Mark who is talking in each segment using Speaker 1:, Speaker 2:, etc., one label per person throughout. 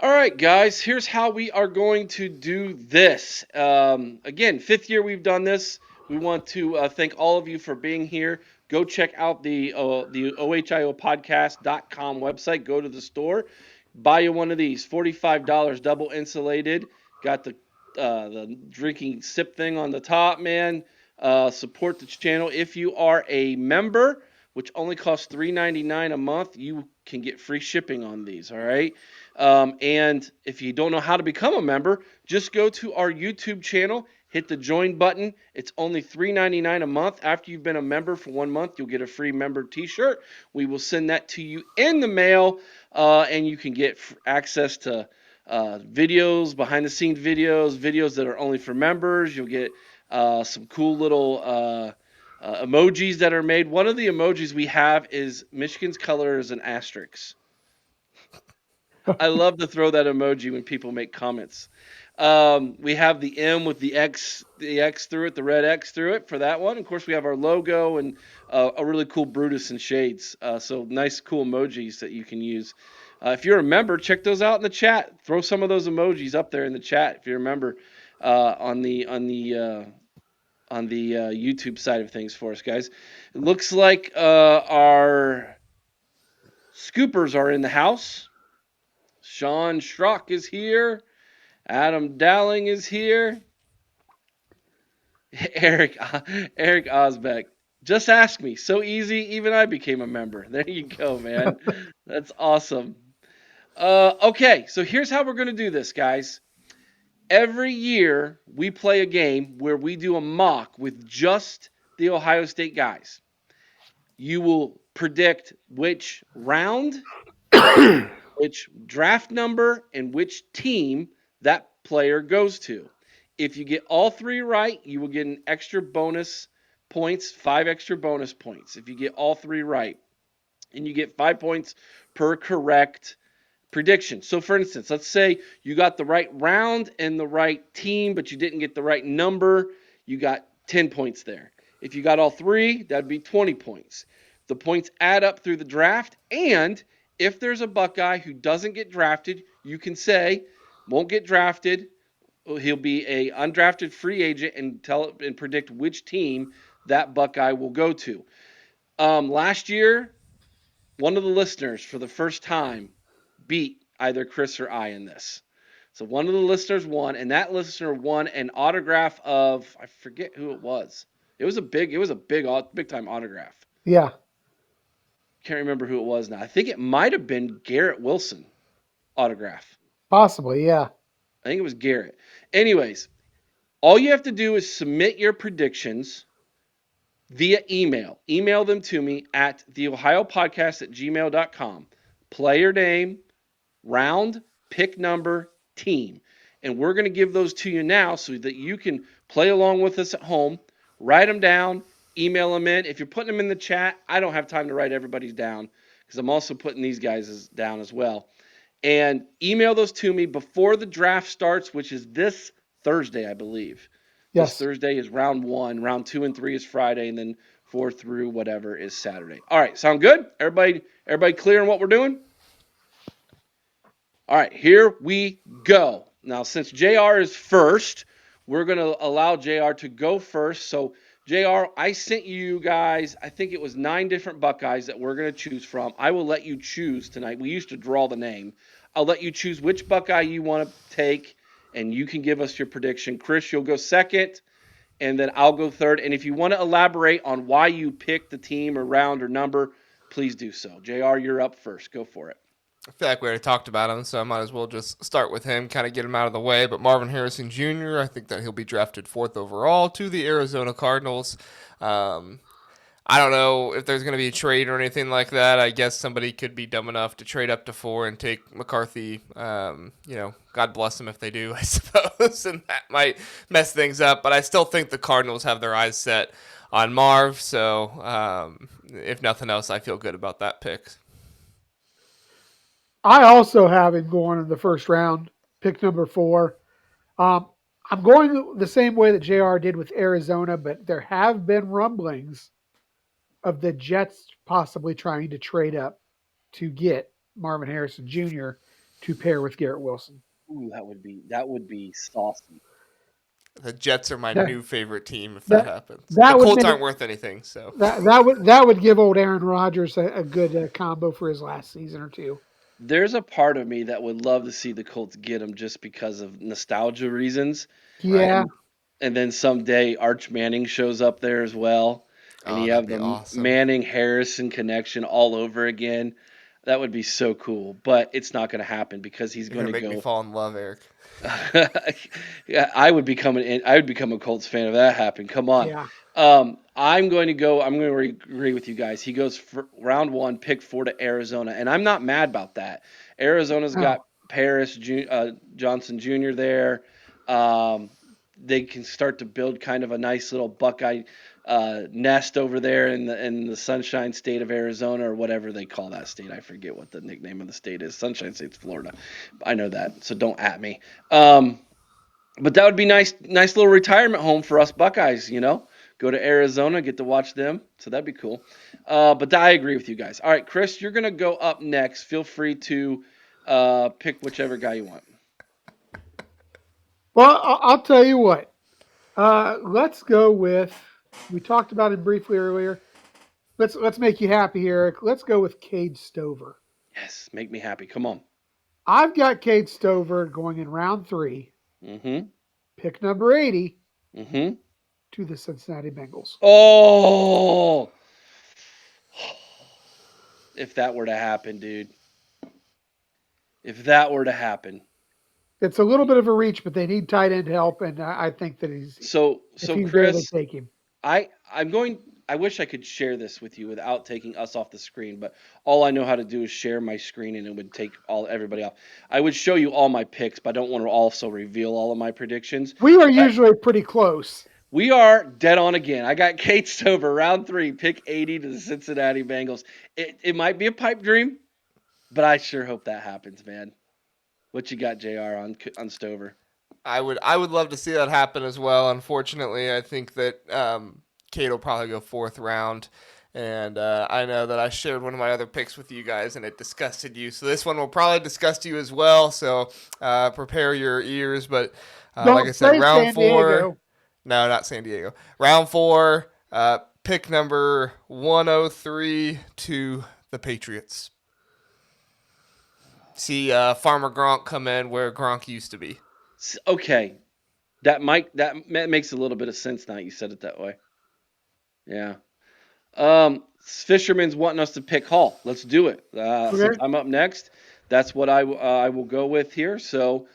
Speaker 1: All right, guys, here's how we are going to do this. Again, fifth year we've done this. We want to thank all of you for being here. Go check out the ohiopodcast.com website. Go to the store, buy you one of these, $45, double insulated. Got the drinking sip thing on the top, man. Support the channel if you are a member, which only costs $3.99 a month. You can get free shipping on these. All right. And if you don't know how to become a member, just go to our YouTube channel, hit the join button. It's only $3.99 a month. After you've been a member for 1 month, you'll get a free member t-shirt. We will send that to you in the mail, and you can get access to videos, behind the scenes videos, videos that are only for members. You'll get some cool little emojis that are made. One of the emojis we have is Michigan's color is an asterisk. I love to throw that emoji when people make comments. We have the M with the X through it, the red X through it for that one. Of course, we have our logo and a really cool Brutus and shades. So nice, cool emojis that you can use. If you're a member, check those out in the chat. Throw some of those emojis up there in the chat if you're a member on the YouTube side of things for us, guys. It looks like our scoopers are in the house. Sean Schrock is here. Adam Dowling is here. Eric Eric Osbeck. Just ask me. So easy, even I became a member. There you go, man. That's awesome. Okay, so here's how we're gonna do this, guys. Every year we play a game where we do a mock with just the Ohio State guys. You will predict which round, which draft number, and which team that player goes to. If you get all three right, you will get an extra bonus points, 5 extra bonus points. If you get all three right, and you get 5 points per correct prediction. So, for instance, let's say you got the right round and the right team, but you didn't get the right number, you got 10 points there. If you got all three, that'd be 20 points. The points add up through the draft, and if there's a Buckeye who doesn't get drafted, you can say, won't get drafted. He'll be a undrafted free agent and predict which team that Buckeye will go to. Last year, one of the listeners for the first time beat either Chris or I in this. So one of the listeners won, and that listener won an autograph of I forget who it was. It was a big time autograph.
Speaker 2: Yeah,
Speaker 1: Can't remember who it was now. I think it might have been Garrett Wilson autograph.
Speaker 2: possibly. Yeah.
Speaker 1: I think it was Garrett. Anyways, all you have to do is submit your predictions via email. Email them to me at theohiopodcast@gmail.com. Player name, round, pick number, team. And we're going to give those to you now so that you can play along with us at home, write them down, email them in. If you're putting them in the chat, I don't have time to write everybody's down because I'm also putting these guys down as well. And email those to me before the draft starts, which is this Thursday, I believe. This
Speaker 2: Yes.
Speaker 1: Thursday is round one. Round two and three is Friday, and then four through whatever is Saturday. All right, sound good? Everybody clear on what we're doing? All right, here we go. Now, since JR is first, we're going to allow JR to go first. So, JR, I sent you guys, I think it was 9 different Buckeyes that we're going to choose from. I will let you choose tonight. We used to draw the name. I'll let you choose which Buckeye you want to take, and you can give us your prediction. Chris, you'll go second, and then I'll go third. And if you want to elaborate on why you picked the team or round or number, please do so. JR, you're up first. Go for it.
Speaker 3: I feel like we already talked about him, so I might as well just start with him, kind of get him out of the way. But Marvin Harrison Jr., I think that he'll be drafted fourth overall to the Arizona Cardinals. I don't know if there's going to be a trade or anything like that. I guess somebody could be dumb enough to trade up to 4 and take McCarthy. God bless them if they do, I suppose, and that might mess things up. But I still think the Cardinals have their eyes set on Marv. So if nothing else, I feel good about that pick.
Speaker 2: I also have him going in the first round, pick number 4. Um, I'm going the same way that JR did with Arizona, but there have been rumblings of the Jets possibly trying to trade up to get Marvin Harrison Jr. to pair with Garrett Wilson.
Speaker 1: Ooh, that would be saucy.
Speaker 3: The Jets are my
Speaker 2: That
Speaker 3: new favorite team if that
Speaker 2: that
Speaker 3: happens. The
Speaker 2: that would
Speaker 3: Colts
Speaker 2: make
Speaker 3: aren't worth anything, so
Speaker 2: that would give old Aaron Rodgers a good combo for his last season or two.
Speaker 1: There's a part of me that would love to see the Colts get him just because of nostalgia reasons,
Speaker 3: right.
Speaker 2: Yeah.
Speaker 1: and and then someday Arch Manning shows up there as well, and
Speaker 3: Oh,
Speaker 1: you
Speaker 3: that'd
Speaker 1: have
Speaker 3: be
Speaker 1: the
Speaker 3: awesome.
Speaker 1: Manning Harrison connection all over again. That would be so cool, but it's not going to happen because he's
Speaker 3: You're
Speaker 1: going
Speaker 3: gonna
Speaker 1: to
Speaker 3: make me
Speaker 1: go.
Speaker 3: fall in love, Eric.
Speaker 1: Yeah, I would become a Colts fan if that happened. Come on.
Speaker 2: Yeah.
Speaker 1: I'm going to go. I'm going to agree with you guys. He goes for round one, pick four to Arizona, and I'm not mad about that. Arizona's got
Speaker 2: No.
Speaker 1: Johnson Jr. there. Um, they can start to build kind of a nice little Buckeye nest over there in the Sunshine State of Arizona, or whatever they call that state. I forget what the nickname of the state is. Sunshine State's Florida. I know that, so don't at me. Um, but that would be nice little retirement home for us Buckeyes. Go to Arizona, get to watch them. So that'd be cool. But I agree with you guys. All right, Chris, you're gonna go up next. Feel free to pick whichever guy you want.
Speaker 2: Well, I'll tell you what. Let's go with. We talked about him briefly earlier. Let's make you happy, Eric. Let's go with Cade Stover.
Speaker 1: Yes, make me happy. Come on.
Speaker 2: I've got Cade Stover going in round three,
Speaker 1: Mm-hmm.
Speaker 2: pick number 80
Speaker 1: Mm-hmm.
Speaker 2: to the Cincinnati Bengals.
Speaker 1: Oh, if that were to happen, dude. If that were to happen.
Speaker 2: It's a little bit of a reach, but they need tight end help, and I think that
Speaker 1: So
Speaker 2: if
Speaker 1: so
Speaker 2: he's there, they
Speaker 1: Chris,
Speaker 2: take him.
Speaker 1: I'm going. I wish I could share this with you without taking us off the screen, but all I know how to do is share my screen, and it would take everybody off. I would show you all my picks, but I don't want to also reveal all of my predictions.
Speaker 2: We are
Speaker 1: But
Speaker 2: usually pretty close.
Speaker 1: we are dead on again. I got Kate Stover, round three, pick 80 to the Cincinnati Bengals. It might be a pipe dream, but I sure hope that happens, man. What you got, Jr. on Stover?
Speaker 3: I would love to see that happen as well. Unfortunately, I think that Kate will probably go fourth round. And I know that I shared one of my other picks with you guys, and it disgusted you. So this one will probably disgust you as well. So prepare your ears. But like I
Speaker 2: Don't
Speaker 3: said,
Speaker 2: say
Speaker 3: round
Speaker 2: San
Speaker 3: four.
Speaker 2: Diego.
Speaker 3: No, not San Diego. Round four. Pick number 103 to the Patriots. See Farmer Gronk come in where Gronk used to be.
Speaker 1: Okay, makes a little bit of sense now you said it that way. Yeah. Fisherman's wanting us to pick Hall. Let's do it. Since
Speaker 2: Okay.
Speaker 1: I'm up next, that's what I will go with here. So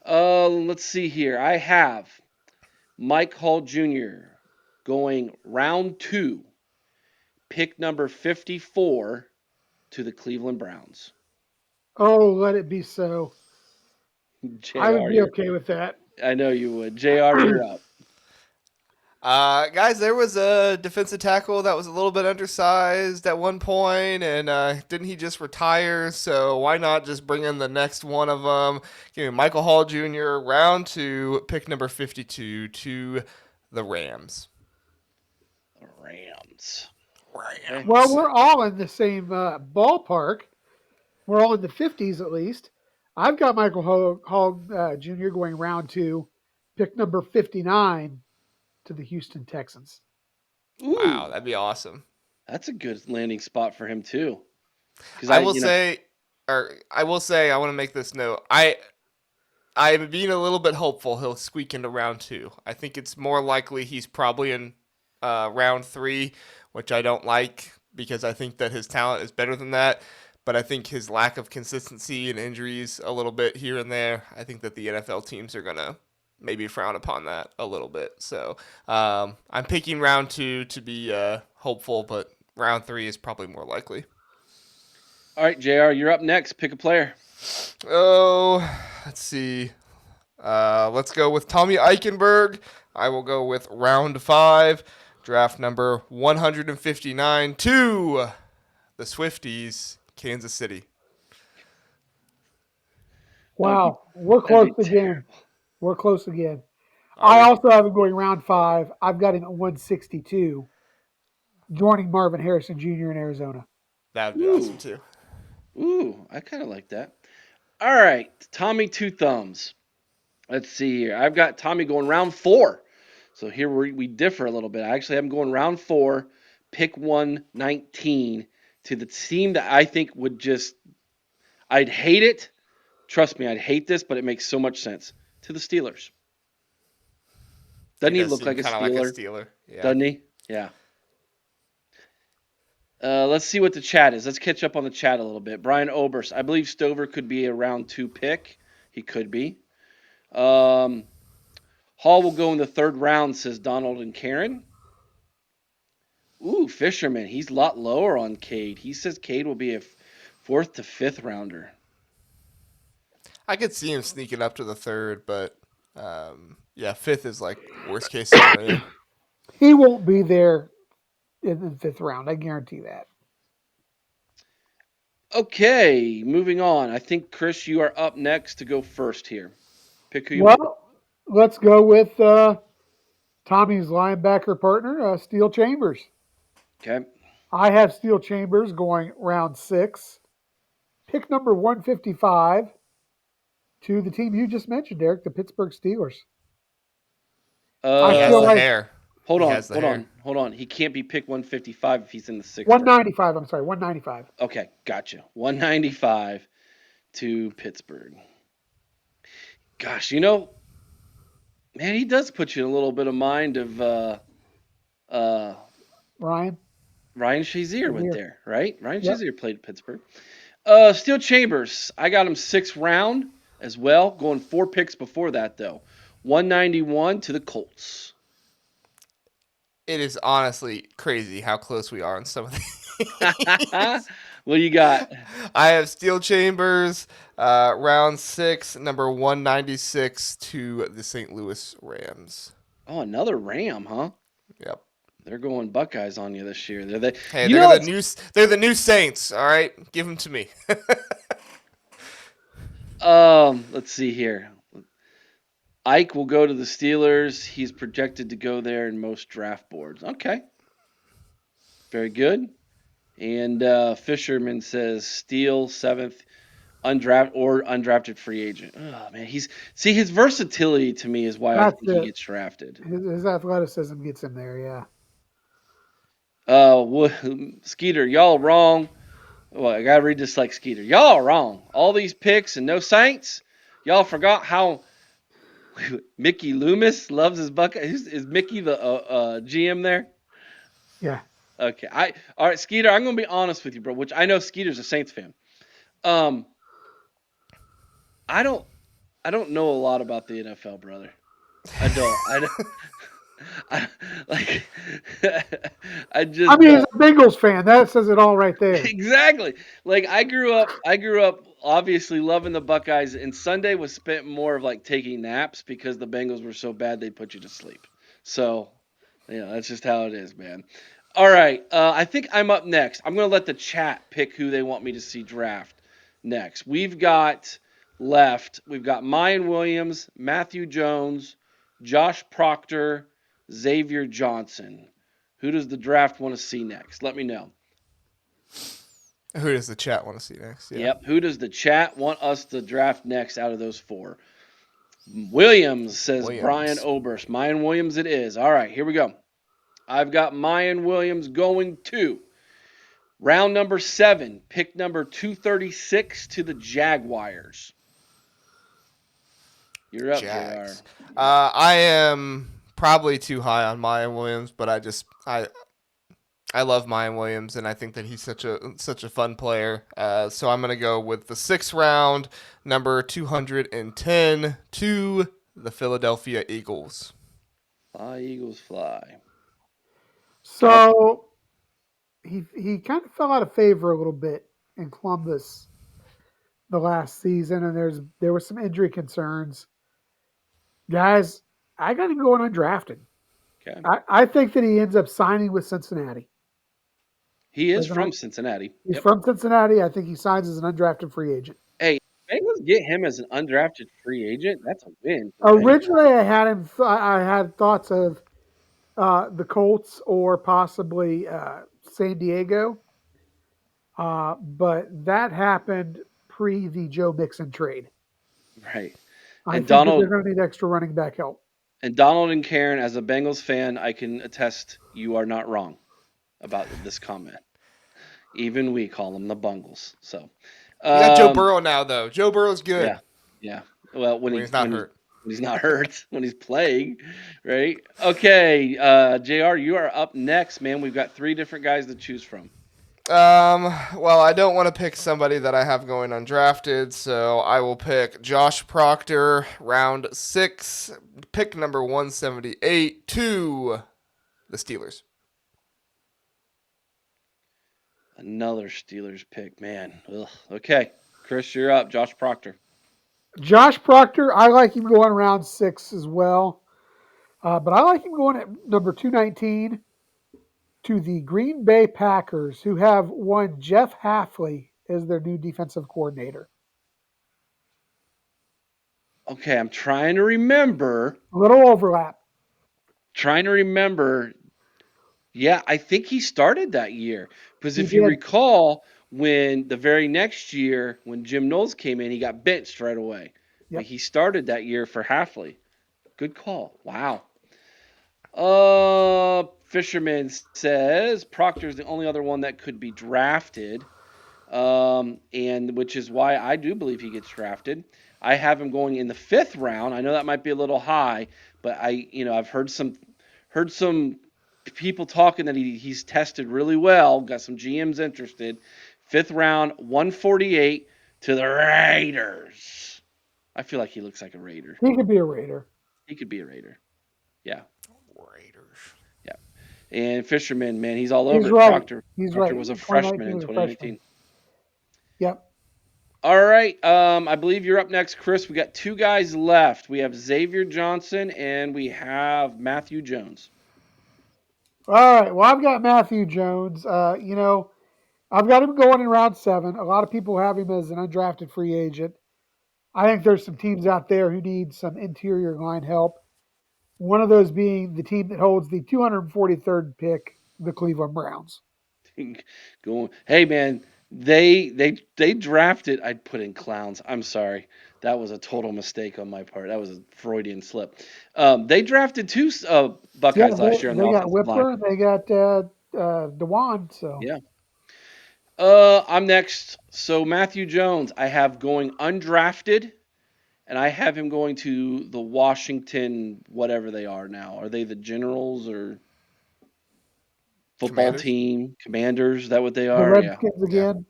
Speaker 1: let's see here. I have Mike Hall Jr. going round two, pick number 54 to the Cleveland Browns.
Speaker 2: Oh, let it be so. I would
Speaker 1: Jr.
Speaker 2: be okay with that.
Speaker 1: I know you would. Jr. You're up.
Speaker 3: Guys, there was a defensive tackle that was a little bit undersized at one point, and didn't he just retire? So why not just bring in the next one of them? Give me Michael Hall Jr. round two, pick number 52 to the Rams.
Speaker 1: Rams. Okay.
Speaker 2: Well,
Speaker 3: Rams.
Speaker 2: we're all in the same ballpark. We're all in the 50s at least. I've got Michael Hall Jr. going round two, pick number 59 to the Houston Texans.
Speaker 3: Wow,
Speaker 1: Ooh,
Speaker 3: that'd be awesome.
Speaker 1: that's a good landing spot for him too. Because
Speaker 3: I will say, I want to make this note. I'm being a little bit hopeful he'll squeak into round two. I think it's more likely he's probably in round three, which I don't like because I think that his talent is better than that. But I think his lack of consistency and injuries a little bit here and there, I think that the NFL teams are going to maybe frown upon that a little bit. So I'm picking round two to be hopeful, but round three is probably more likely.
Speaker 1: All right, Jr. You're up next. Pick a player.
Speaker 3: Oh, let's see. Let's go with Tommy Eichenberg. I will go with round five, draft number 159 to the Swifties, Kansas City.
Speaker 1: That would be
Speaker 2: Wow, we're
Speaker 1: that'd
Speaker 2: close
Speaker 1: be
Speaker 2: again.
Speaker 1: terrible.
Speaker 2: We're close again.
Speaker 3: Are
Speaker 2: I
Speaker 3: we?
Speaker 2: also have him going round five. I've got him at 162, joining Marvin Harrison Jr. in Arizona.
Speaker 3: That would be awesome
Speaker 1: Ooh,
Speaker 3: too.
Speaker 1: ooh, I kind of like that. All right, Tommy Two Thumbs. Let's see here. I've got Tommy going round four. So here we differ a little bit. I actually am going round four, pick 119 to the team that I think would just, I'd hate it. Trust me, I'd hate this, but it makes so much sense. To the Steelers.
Speaker 3: He
Speaker 1: Doesn't he
Speaker 3: does
Speaker 1: look
Speaker 3: seem
Speaker 1: like a
Speaker 3: kind of like a
Speaker 1: Steeler?
Speaker 3: Steeler. Yeah.
Speaker 1: Doesn't he? Yeah. Let's see what the chat is. Let's catch up on the chat a little bit. Brian Oberst, I believe Stover could be a round two pick. He could be. Um, Hall will go in the third round, says Donald and Karen. Ooh, Fisherman. He's a lot lower on Cade. He says Cade will be a fourth to fifth rounder.
Speaker 3: I could see him sneaking up to the third, but yeah, fifth is like worst case scenario.
Speaker 2: He won't be there in the fifth round. I guarantee that.
Speaker 1: Okay, moving on. I think, Chris, you are up next to go first here. Pick who you want.
Speaker 2: Well, let's go with Tommy's linebacker partner, Steel Chambers.
Speaker 1: Okay.
Speaker 2: I have Steel Chambers going round six. Pick number 155 to the team you just mentioned, Eric, the Pittsburgh Steelers. I
Speaker 3: He has
Speaker 2: feel
Speaker 3: the
Speaker 1: Uh,
Speaker 2: like
Speaker 3: hair.
Speaker 1: hold
Speaker 3: He
Speaker 1: on,
Speaker 3: has the
Speaker 1: hold
Speaker 3: hair.
Speaker 1: on, hold on. He can't be pick 155 if he's in the sixth round.
Speaker 2: 195. I'm sorry, 195.
Speaker 1: Okay, gotcha. 195 to Pittsburgh. Gosh, man, he does put you in a little bit of mind of uh,
Speaker 2: Ryan,
Speaker 1: Ryan Shazier
Speaker 2: is
Speaker 1: went
Speaker 2: here.
Speaker 1: there, right? Ryan
Speaker 2: Yep.
Speaker 1: Shazier played Pittsburgh. Steel Chambers, I got him sixth round as well, going four picks before that though. 191 to the Colts.
Speaker 3: It is honestly crazy how close we are on some of
Speaker 1: What
Speaker 3: these.
Speaker 1: do you got?
Speaker 3: I have Steel Chambers, round six, number 196 to the St. Louis Rams.
Speaker 1: Oh, another Ram, huh?
Speaker 3: Yep.
Speaker 1: They're going Buckeyes on you this year. They're the,
Speaker 3: Hey,
Speaker 1: you know, it's
Speaker 3: they're the new Saints. All right, give them to me.
Speaker 1: let's see here. Ike will go to the Steelers. He's projected to go there in most draft boards. Okay, very good. And Fisherman says Steele seventh, undrafted free agent. Oh man, his versatility to me is why I
Speaker 2: That's
Speaker 1: think he
Speaker 2: it.
Speaker 1: gets drafted.
Speaker 2: His athleticism gets him there, yeah.
Speaker 1: Skeeter, y'all wrong. Well, I gotta read this like Skeeter. Y'all are wrong. All these picks and no Saints. Y'all forgot how Mickey Loomis loves his bucket. Is Mickey the GM there?
Speaker 2: Yeah.
Speaker 1: Okay. All right, Skeeter. I'm gonna be honest with you, bro. Which I know Skeeter's a Saints fan. Um, I don't I don't know a lot about the NFL, brother. I don't. I like. I
Speaker 2: I
Speaker 1: just
Speaker 2: mean, he's
Speaker 1: don't.
Speaker 2: a Bengals fan. That says it all right there.
Speaker 1: Exactly. Like I grew up obviously loving the Buckeyes, and Sunday was spent more of like taking naps because the Bengals were so bad they put you to sleep. So, that's just how it is, man. All right, I think I'm up next. I'm gonna let the chat pick who they want me to see draft next. We've got Mayan Williams, Matthew Jones, Josh Proctor, Xavier Johnson. Who does the draft want to see next? Let me know.
Speaker 3: Who does the chat want to see next? Yeah.
Speaker 1: Yep. Who does the chat want us to draft next out of those four? Williams, says Brian
Speaker 3: Williams.
Speaker 1: Oberst. Mayan Williams it is. All right, here we go. I've got Mayan Williams going to round number 7, pick number 236 to the Jaguars. You're up, JR.
Speaker 3: Jags. I am probably too high on Maya Williams, but I love Maya Williams, and I think that he's such a fun player. So I'm gonna go with the sixth round, number 210 to the Philadelphia Eagles.
Speaker 1: Fly, Eagles, fly. Okay.
Speaker 2: So he kind of fell out of favor a little bit in Columbus the last season, and there was some injury concerns. Guys, I got him going undrafted.
Speaker 1: Okay.
Speaker 2: I think that he ends up signing with Cincinnati.
Speaker 1: He is
Speaker 2: Like,
Speaker 1: from Cincinnati.
Speaker 2: he's
Speaker 1: Yep.
Speaker 2: from Cincinnati. I think he signs as an undrafted free agent.
Speaker 1: Hey, Bengals get him as an undrafted free agent. That's a win for the Bengals.
Speaker 2: Originally, I had him. I had thoughts of the Colts or possibly San Diego, but that happened pre the Joe Mixon trade.
Speaker 1: Right.
Speaker 2: I
Speaker 1: And
Speaker 2: think that they're
Speaker 1: Donald
Speaker 2: going to need extra running back help.
Speaker 1: and Donald and Karen, as a Bengals fan, I can attest you are not wrong about this comment. Even we call them the Bungles. So,
Speaker 3: You got Joe
Speaker 1: um,
Speaker 3: Burrow now, though. Joe Burrow's
Speaker 1: yeah,
Speaker 3: good
Speaker 1: yeah. Well, when
Speaker 3: when
Speaker 1: he
Speaker 3: he's not
Speaker 1: when he
Speaker 3: hurt.
Speaker 1: when he's not hurt, when he's playing, right? Okay, Jr., you are up next, man. We've got three different guys to choose from.
Speaker 3: Well, I don't want to pick somebody that I have going undrafted, so I will pick Josh Proctor, round 6, pick number 178 to the Steelers.
Speaker 1: Another Steelers pick, man. Ugh. Okay, Chris, you're up. Josh Proctor.
Speaker 2: Josh Proctor, I like him going around 6 as well. But I like him going at number 219 to the Green Bay Packers, who have one Jeff Halfley as their new defensive coordinator.
Speaker 1: Okay, I'm trying to remember.
Speaker 2: A little overlap.
Speaker 1: Trying to remember. Yeah, I think he started that year because
Speaker 2: He
Speaker 1: if you
Speaker 2: did.
Speaker 1: recall, when the very next year when Jim Knowles came in, he got benched right away. But
Speaker 2: Yep.
Speaker 1: he started that year for Halfley. Good call. Wow. Fisherman says Proctor's the only other one that could be drafted, and which is why I do believe he gets drafted. I have him going in the 5th round. I know that might be a little high, but I've heard some people talking that he's tested really well. Got some GMs interested. 5th round, 148 to the Raiders. I feel like he looks like a Raider.
Speaker 2: He could be a Raider.
Speaker 1: He could be a Raider. Yeah,
Speaker 3: Raiders.
Speaker 1: yeah. And Fisherman, man, he's all
Speaker 2: He's
Speaker 1: over it.
Speaker 2: right.
Speaker 1: Proctor.
Speaker 2: He's
Speaker 1: Proctor
Speaker 2: right.
Speaker 1: was a freshman
Speaker 2: 2019
Speaker 1: in
Speaker 2: was a freshman.
Speaker 1: 2019.
Speaker 2: Yep.
Speaker 1: All right. I believe you're up next, Chris. We got two guys left. We have Xavier Johnson and we have Matthew Jones.
Speaker 2: All right. Well, I've got Matthew Jones. I've got him going in round 7. A lot of people have him as an undrafted free agent. I think there's some teams out there who need some interior line help. One of those being the team that holds the 243rd pick, the Cleveland Browns.
Speaker 1: Going, hey man, they drafted. I'd put in clowns. I'm sorry, that was a total mistake on my part. That was a Freudian slip. They drafted two
Speaker 2: Yeah,
Speaker 1: Buckeyes last year on the
Speaker 2: they got
Speaker 1: offensive line.
Speaker 2: Whipper and they got Dewan. So
Speaker 1: Yeah. I'm next. So Matthew Jones, I have going undrafted, and I have him going to the Washington, whatever they are now. Are they the Generals or football
Speaker 3: Commanders?
Speaker 1: team, Commanders? Is that what they
Speaker 2: the
Speaker 1: are? Yeah,
Speaker 2: Redskins
Speaker 3: Yeah.
Speaker 2: again.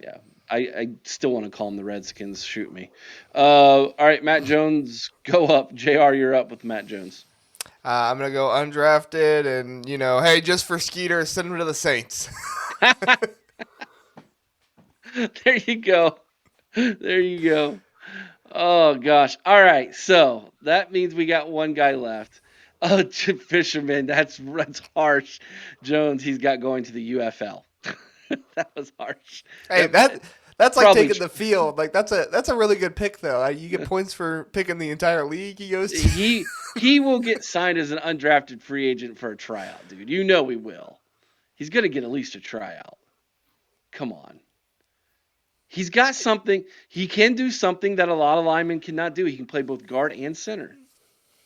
Speaker 1: yeah. I still want to call them the Redskins. Shoot me. All right, Matt Jones, go up. Jr., you're up with Matt Jones.
Speaker 3: I'm going to go undrafted and, hey, just for Skeeter, send him to the Saints.
Speaker 1: There you go. There you go. Oh gosh. All right. So that means we got one guy left. Oh, Fisherman. That's harsh. Jones. He's got going to the UFL. That was harsh.
Speaker 3: Hey,
Speaker 1: That
Speaker 3: that's like
Speaker 1: probably
Speaker 3: taking the field. Like that's a really good pick though. You get points for picking the entire league he goes to.
Speaker 1: he will get signed as an undrafted free agent for a tryout, dude. You know he will. He's gonna get at least a tryout. Come on. He's got something. He can do something that a lot of linemen cannot do. He can play both guard and center.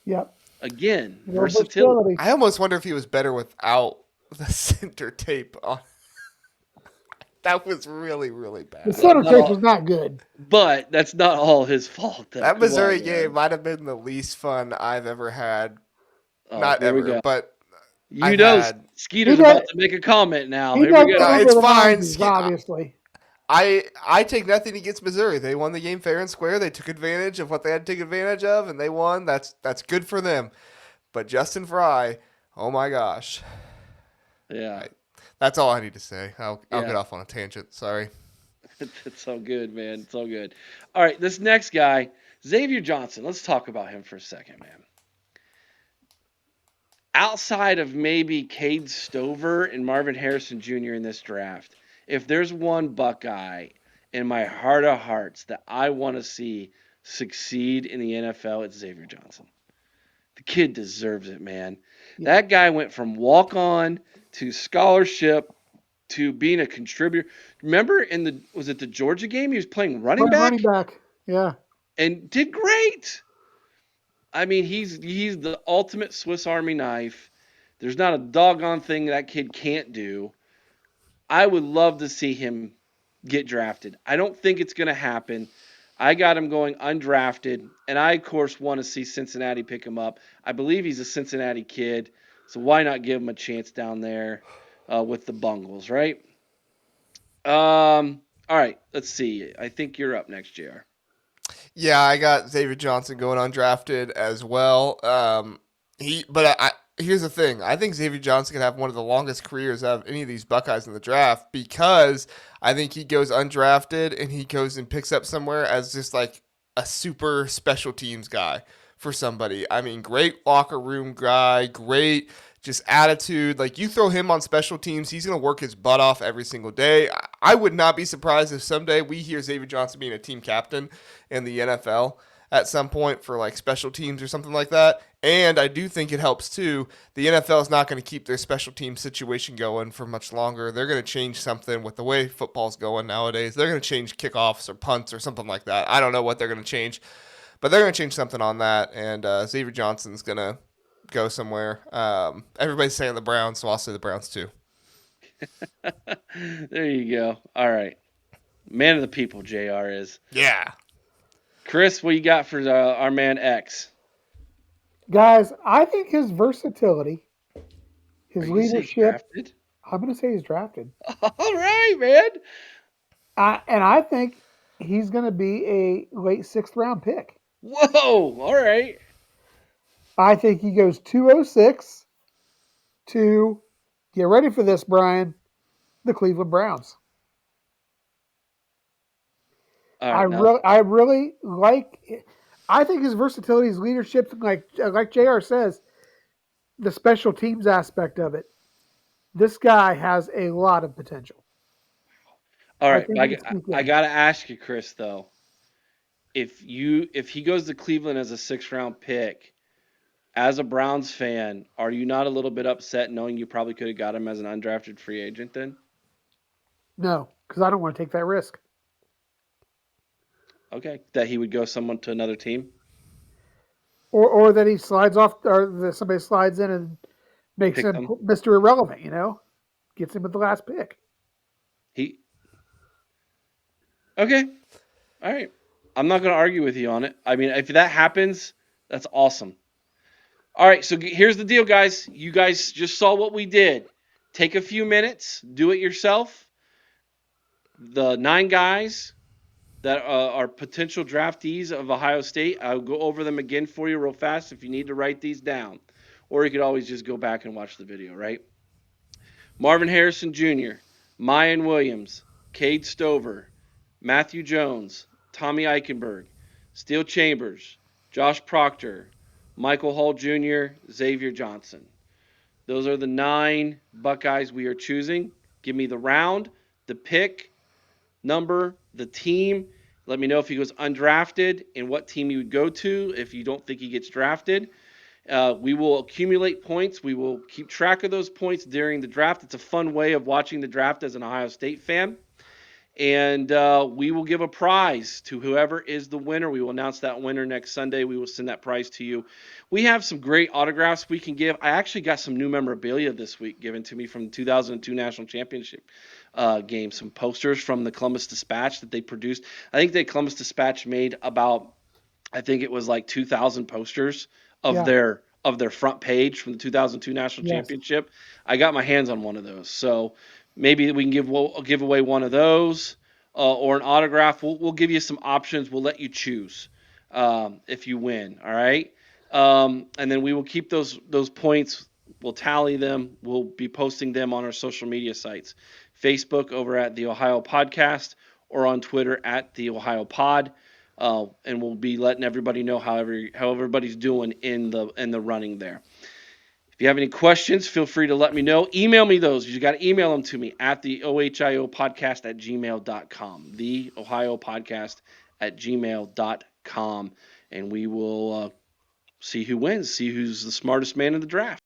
Speaker 2: Yep.
Speaker 1: Again,
Speaker 2: No
Speaker 1: versatility.
Speaker 2: versatility.
Speaker 3: I almost wonder if he was better without the center tape on. That was really, really
Speaker 2: The
Speaker 3: bad.
Speaker 1: Well,
Speaker 2: center
Speaker 1: not
Speaker 2: tape
Speaker 1: all,
Speaker 2: was not good.
Speaker 1: but that's not all his fault, though.
Speaker 3: That
Speaker 1: Come
Speaker 3: Missouri
Speaker 1: on,
Speaker 3: game
Speaker 1: man.
Speaker 3: might have been the least fun I've ever had.
Speaker 1: Oh,
Speaker 3: Not
Speaker 1: here we
Speaker 3: ever,
Speaker 1: go.
Speaker 3: but
Speaker 1: You
Speaker 3: I've
Speaker 1: know,
Speaker 3: had.
Speaker 2: He
Speaker 1: Skeeter's
Speaker 2: does.
Speaker 1: about to make a comment now.
Speaker 2: He
Speaker 1: Here we
Speaker 2: doesn't
Speaker 3: No,
Speaker 1: go.
Speaker 2: remember
Speaker 3: it's
Speaker 2: the
Speaker 3: fine.
Speaker 2: '90s, obviously.
Speaker 3: I take nothing against Missouri. They won the game fair and square. They took advantage of what they had to take advantage of, and they won. That's good for them. But Justin Fry, oh my gosh,
Speaker 1: Yeah,
Speaker 3: I, that's all I need to say. I'll get
Speaker 1: yeah.
Speaker 3: off on a tangent. Sorry.
Speaker 1: It's so good, man. It's so good. All right, this next guy, Xavier Johnson. Let's talk about him for a second, man. Outside of maybe Cade Stover and Marvin Harrison Jr. in this draft, if there's one Buckeye in my heart of hearts that I want to see succeed in the NFL, it's Xavier Johnson. The kid deserves it, man.
Speaker 2: Yeah.
Speaker 1: That guy went from walk on to scholarship to being a contributor. Remember in the was it the Georgia game? He was playing running
Speaker 2: Playing
Speaker 1: back
Speaker 2: running back. Yeah.
Speaker 1: and did great. I mean, he's the ultimate Swiss Army knife. There's not a doggone thing that kid can't do. I would love to see him get drafted. I don't think it's going to happen. I got him going undrafted, and I of course want to see Cincinnati pick him up. I believe he's a Cincinnati kid, so why not give him a chance down there with the Bungles, right? All right, let's see. I think you're up next, Jr.
Speaker 3: Yeah, I got Xavier Johnson going undrafted as well. Here's the thing. I think Xavier Johnson could have one of the longest careers out of any of these Buckeyes in the draft because I think he goes undrafted and he goes and picks up somewhere as just like a super special teams guy for somebody. I mean, great locker room guy, great just attitude. Like you throw him on special teams, he's going to work his butt off every single day. I would not be surprised if someday we hear Xavier Johnson being a team captain in the NFL at some point for like special teams or something like that. And I do think it helps too. The NFL is not going to keep their special team situation going for much longer. They're going to change something with the way football's going nowadays. They're going to change kickoffs or punts or something like that. I don't know what they're going to change, but they're going to change something on that. And Xavier Johnson's going to go somewhere. Everybody's saying the Browns, so I'll say the Browns too.
Speaker 1: There you go. All right, man of the people, Jr. is
Speaker 3: Yeah.
Speaker 1: Chris. What you got for our man X?
Speaker 2: Guys, I think his versatility,
Speaker 1: Are
Speaker 2: his
Speaker 1: you gonna say he's
Speaker 2: leadership,
Speaker 1: drafted?
Speaker 2: I'm going to say he's drafted.
Speaker 1: All right, man.
Speaker 2: And I think he's going to be a late sixth round pick.
Speaker 1: Whoa. All right.
Speaker 2: I think he goes 206 to, get ready for this, Brian, the Cleveland Browns.
Speaker 1: All right. Now,
Speaker 2: I really like. I think his versatility, his leadership, like Jr. says, the special teams aspect of it. This guy has a lot of potential.
Speaker 1: all
Speaker 2: I
Speaker 1: right.
Speaker 2: think he can sneak
Speaker 1: I
Speaker 2: in.
Speaker 1: gotta ask you, Chris. Though, if he goes to Cleveland as a 6th round pick, as a Browns fan, are you not a little bit upset knowing you probably could have got him as an undrafted free agent then?
Speaker 2: No, because I don't want to take that risk.
Speaker 1: Okay, that he would go someone to another team.
Speaker 2: Or that he slides off, or that somebody slides in and makes
Speaker 1: Pick
Speaker 2: him
Speaker 1: them.
Speaker 2: Mr. Irrelevant, gets him at the last pick.
Speaker 1: He okay. All right. I'm not going to argue with you on it. I mean, if that happens, that's awesome. All right, so here's the deal, guys. You guys just saw what we did. Take a few minutes, do it yourself. The 9 guys that are potential draftees of Ohio State, I'll go over them again for you real fast if you need to write these down. Or you could always just go back and watch the video, right? Marvin Harrison Jr., Mayan Williams, Cade Stover, Matthew Jones, Tommy Eichenberg, Steele Chambers, Josh Proctor, Michael Hall Jr., Xavier Johnson. Those are the 9 Buckeyes we are choosing. Give me the round, the pick, number, the team. Let me know if he goes undrafted and what team he would go to if you don't think he gets drafted. We will accumulate points. We will keep track of those points during the draft. It's a fun way of watching the draft as an Ohio State fan. And we will give a prize to whoever is the winner. We will announce that winner next Sunday. We will send that prize to you. We have some great autographs we can give. I actually got some new memorabilia this week given to me from the 2002 National Championship game. Some posters from the Columbus Dispatch that they produced. I think the Columbus Dispatch made about, I think it was like 2,000 posters of
Speaker 2: Yeah.
Speaker 1: their front page from the 2002 National
Speaker 2: Yes.
Speaker 1: Championship. I got my hands on one of those, so maybe we can give away one of those or an autograph. We'll give you some options. We'll let you choose if you win. All right, and then we will keep those points. We'll tally them. We'll be posting them on our social media sites, Facebook over at the Ohio Podcast or on Twitter at the Ohio Pod. And we'll be letting everybody know how everybody's doing in the running there. If you have any questions, feel free to let me know. Email me those. You got to email them to me at the OHIO podcast at gmail.com. The Ohio podcast at gmail.com. And we will see who wins, see who's the smartest man in the draft.